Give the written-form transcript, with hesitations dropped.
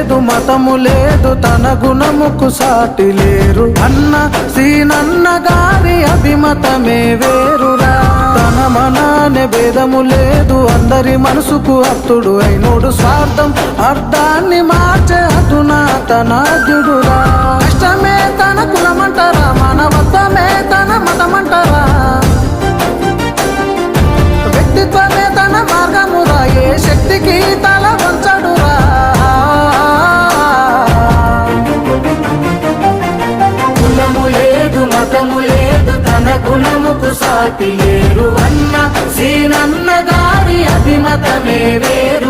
లేదు మతము లేదు తన గుణముకు సాటి లేరు అన్న సీనన్న గారి అభిమతమే వేరురా తన మనానే భేదము లేదు అందరి మనసుకు అత్తుడు అయినోడు స్వార్థం అర్థాన్ని మార్చే అధునాతనాద్యుడురా కష్టమే తన కులమంటారా మానవత్వమే తన మతమంటారా వ్యక్తిత్వమే తన మార్గమురా ఏ శక్తికి తల వంచడురా కులము లేదు మతము లేదు తన గుణముకు సాటి లేరు అన్న సీనన్న గారి అభిమతమే వేరు